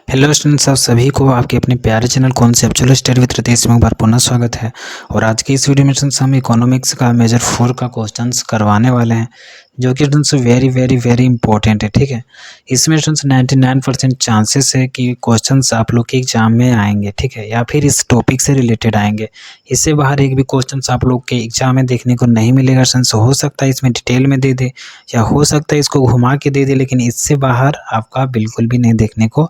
Hello students, आप सभी को आपके अपने प्यारे channel conceptual study with Ritesh में एक बार पुनः स्वागत है। और आज की इस वीडियो में स्टूडेंट्स हम इकोनॉमिक्स का मेजर 4 का क्वेश्चंस करवाने वाले हैं, जो कि students very very very important है। ठीक है, इसमें स्टूडेंट्स 99% चांसेस है कि क्वेश्चंस आप लोग के एग्जाम में आएंगे। ठीक है, या फिर इस टॉपिक से रिलेटेड आएंगे। इससे बाहर एक भी क्वेश्चंस आप लोग के एग्जाम में देखने को नहीं मिलेगा। स्टूडेंट्स हो सकता है इसमें डिटेल में दे दे, या हो सकता है इसको घुमा के दे दे, लेकिन इससे बाहर आपका बिल्कुल भी नहीं देखने को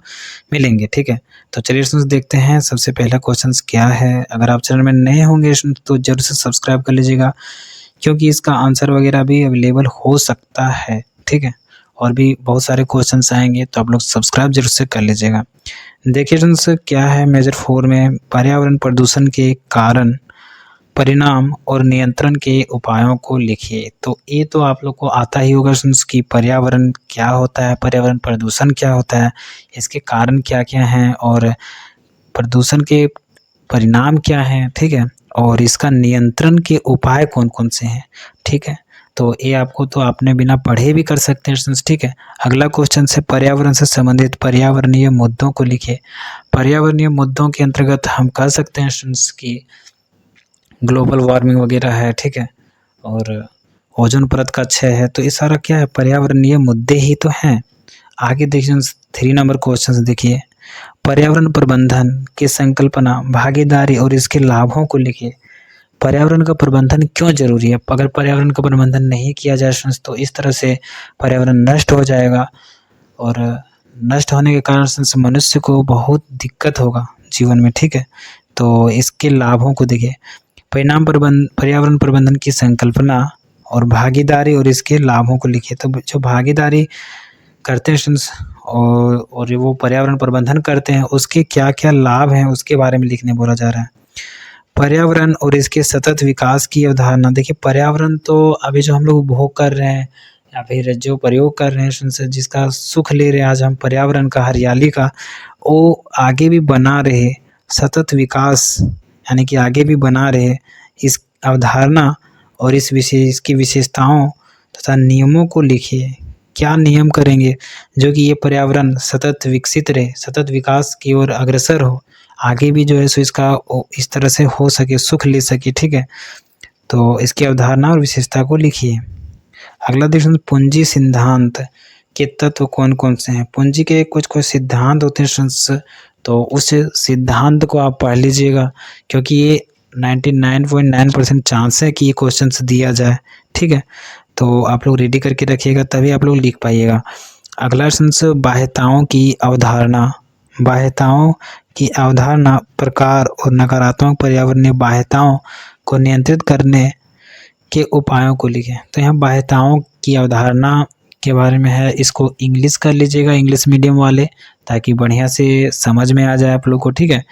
मिलेंगे। ठीक है, तो चलिए स्टूडेंट्स देखते हैं सबसे पहला क्वेश्चंस क्या है। अगर आप चैनल में नए होंगे तो जरूर से सब्सक्राइब कर लीजिएगा, क्योंकि इसका आंसर वगैरह भी अवेलेबल हो सकता है। ठीक है, और भी बहुत सारे क्वेश्चंस आएंगे, तो आप लोग सब्सक्राइब जरूर से कर लीजिएगा। देखिए स्टूडेंट्स क्या है, मेजर 4 में पर्यावरण प्रदूषण के कारण, परिणाम और नियंत्रण के उपायों को लिखिए। तो ये तो आप लोग को आता ही होगा स्टूडेंट्स कि पर्यावरण क्या होता है, पर्यावरण प्रदूषण क्या होता है, इसके कारण क्या क्या हैं, और प्रदूषण के परिणाम क्या हैं। ठीक है, और इसका नियंत्रण के उपाय कौन कौन से हैं। ठीक है, तो ये आपको तो आपने बिना पढ़े भी कर सकते हैं स्टूडेंट्स। ठीक है, अगला क्वेश्चन से पर्यावरण से संबंधित पर्यावरणीय मुद्दों को लिखिए। पर्यावरणीय मुद्दों के अंतर्गत हम कह सकते हैं स्टूडेंट्स की ग्लोबल वार्मिंग वगैरह है। ठीक है, और ओजोन परत का क्षय है। तो ये सारा क्या है, पर्यावरणीय मुद्दे ही तो हैं। आगे देखिए 3 नंबर क्वेश्चन देखिए, पर्यावरण प्रबंधन की संकल्पना, भागीदारी और इसके लाभों को लिखिए। पर्यावरण का प्रबंधन क्यों जरूरी है। अगर पर्यावरण का प्रबंधन नहीं किया जाए तो इस तरह से पर्यावरण नष्ट हो जाएगा, और नष्ट होने के कारण से मनुष्य को बहुत दिक्कत होगा जीवन में। ठीक है, तो इसके लाभों को देखिए। पर्यावरण प्रबंधन की संकल्पना और भागीदारी और इसके लाभों को लिखिए। तो जो भागीदारी करते हैं स्टूडेंट्स और वो पर्यावरण प्रबंधन करते हैं, उसके क्या क्या लाभ हैं उसके बारे में लिखने बोला जा रहा है। पर्यावरण और इसके सतत विकास की अवधारणा। देखिए, पर्यावरण तो अभी जो हम लोग उपभोग कर रहे हैं या फिर जो प्रयोग कर रहे हैं स्टूडेंट्स, जिसका सुख ले रहे हैं आज हम पर्यावरण का, हरियाली का, वो आगे भी बना रहे। सतत विकास यानी कि आगे भी बना रहे। इस अवधारणा और इसकी विशेषताओं तथा नियमों को लिखिए। क्या नियम करेंगे जो कि ये पर्यावरण सतत विकसित रहे, सतत विकास की ओर अग्रसर हो, आगे भी जो है सो इसका इस तरह से हो सके, सुख ले सके। ठीक है, तो इसकी अवधारणा और विशेषता को लिखिए। अगला देखिए, पूंजी सिद्धांत के तत्व कौन कौन से हैं। पूंजी के कुछ कुछ सिद्धांत होते हैं, तो उस सिद्धांत को आप पढ़ लीजिएगा, क्योंकि ये 99.9% चांस है कि ये क्वेश्चन दिया जाए। ठीक है, तो आप लोग रेडी करके रखिएगा, तभी आप लोग लिख पाइएगा। अगला क्वेश्चन, बाह्यताओं की अवधारणा। बाह्यताओं की अवधारणा, प्रकार और नकारात्मक पर्यावरणीय बाह्यताओं को नियंत्रित करने के उपायों को लिखें। तो यहाँ बाह्यताओं की अवधारणा के बारे में है, इसको इंग्लिश कर लीजिएगा, इंग्लिश मीडियम वाले, ताकि बढ़िया से समझ में आ जाए आप लोग को। ठीक है,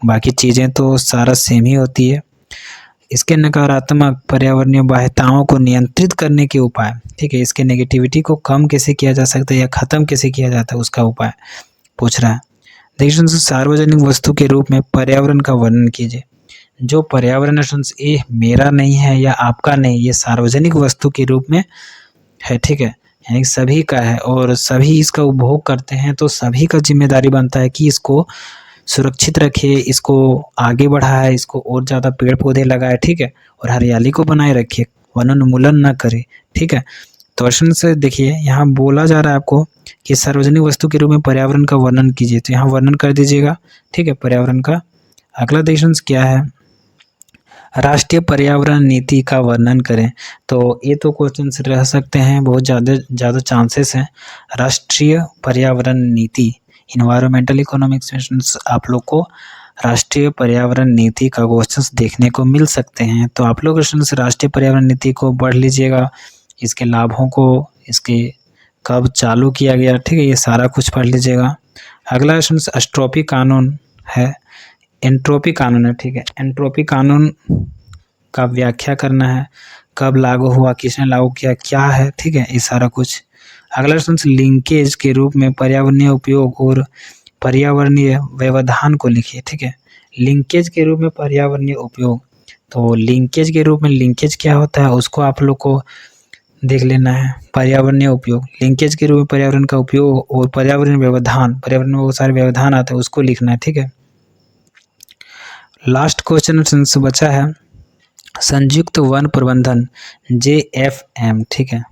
बाकी चीज़ें तो सारा सेम ही होती है। इसके नकारात्मक पर्यावरणीय बाह्यताओं को नियंत्रित करने के उपाय। ठीक है, इसके नेगेटिविटी को कम कैसे किया जा सकता है या ख़त्म कैसे किया जाता है, उसका उपाय पूछ रहा है। देखिए, सार्वजनिक वस्तु के रूप में पर्यावरण का वर्णन कीजिए। जो पर्यावरण ये मेरा नहीं है या आपका नहीं, ये सार्वजनिक वस्तु के रूप में है। ठीक है, यानी सभी का है और सभी इसका उपभोग करते हैं, तो सभी का जिम्मेदारी बनता है कि इसको सुरक्षित रखे, इसको आगे बढ़ाए, इसको और ज़्यादा पेड़ पौधे लगाए। ठीक है, और हरियाली को बनाए रखे, वनोन्मूलन न करे। ठीक है, तो क्वेश्चन से देखिए, यहाँ बोला जा रहा है आपको कि सार्वजनिक वस्तु के रूप में पर्यावरण का वर्णन कीजिए। तो यहाँ वर्णन कर दीजिएगा। ठीक है, पर्यावरण का। अगला क्वेश्चन क्या है, राष्ट्रीय पर्यावरण नीति का वर्णन करें। तो ये तो क्वेश्चन रह सकते हैं, बहुत ज़्यादा चांसेस हैं। राष्ट्रीय पर्यावरण नीति, इन्वायरमेंटल इकोनॉमिक्स में आप लोग को राष्ट्रीय पर्यावरण नीति का क्वेश्चन देखने को मिल सकते हैं। तो आप लोग राष्ट्रीय पर्यावरण नीति को पढ़ लीजिएगा, इसके लाभों को, इसके कब चालू किया गया। ठीक है, ये सारा कुछ पढ़ लीजिएगा। अगला क्वेश्चन एंट्रोपी कानून है, एंट्रोपी कानून है। ठीक है, एंट्रोपी कानून का व्याख्या करना है, कब लागू हुआ, किसने लागू किया, क्या है। ठीक है, ये सारा कुछ। अगला क्वेश्चन लिंकेज के रूप में पर्यावरणीय उपयोग और पर्यावरणीय व्यवधान को लिखिए। ठीक है, लिंकेज के रूप में पर्यावरणीय उपयोग। तो लिंकेज के रूप में, लिंकेज क्या होता है उसको आप लोग को देख लेना है। पर्यावरणीय उपयोग, लिंकेज के रूप में पर्यावरण का उपयोग और पर्यावरण व्यवधान, पर्यावरण में बहुत सारे व्यवधान आते हैं उसको लिखना है, ठीक है। लास्ट क्वेश्चन से बचा है संयुक्त वन प्रबंधन JFM, ठीक है।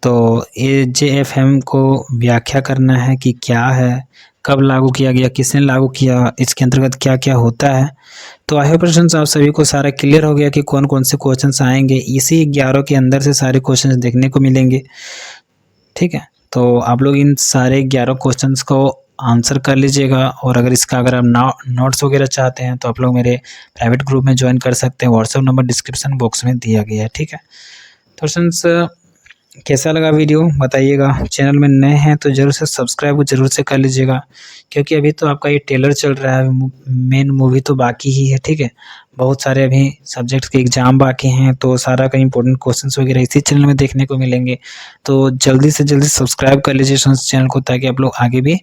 तो ये JFM को व्याख्या करना है कि क्या है, कब लागू किया गया, किसने लागू किया, इसके अंतर्गत क्या क्या होता है। तो आई होप फ्रेंड्स आप सभी को सारा क्लियर हो गया कि कौन कौन से क्वेश्चंस आएंगे। इसी 11 के अंदर से सारे क्वेश्चंस देखने को मिलेंगे, ठीक है। तो आप लोग इन सारे 11 क्वेश्चंस को आंसर कर लीजिएगा। और अगर आप नोट्स वगैरह चाहते हैं तो आप लोग मेरे प्राइवेट ग्रुप में ज्वाइन कर सकते हैं। व्हाट्सएप नंबर डिस्क्रिप्शन बॉक्स में दिया गया है, ठीक है। तो फ्रेंड्स कैसा लगा वीडियो बताइएगा। चैनल में नए हैं तो ज़रूर से सब्सक्राइब जरूर से कर लीजिएगा, क्योंकि अभी तो आपका ये ट्रेलर चल रहा है, मेन मूवी तो बाकी ही है, ठीक है। बहुत सारे अभी सब्जेक्ट्स के एग्ज़ाम बाकी हैं, तो सारा का इंपॉर्टेंट क्वेश्चंस वगैरह इसी चैनल में देखने को मिलेंगे। तो जल्दी से जल्दी सब्सक्राइब कर लीजिए इस चैनल को, ताकि आप लोग आगे भी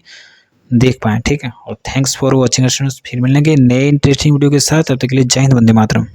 देख पाएँ, ठीक है। और थैंक्स फॉर वॉचिंग स्टूडेंट्स। फिर मिलेंगे नए इंटरेस्टिंग वीडियो के साथ, तब तक के लिए जय हिंद, वंदे मातरम।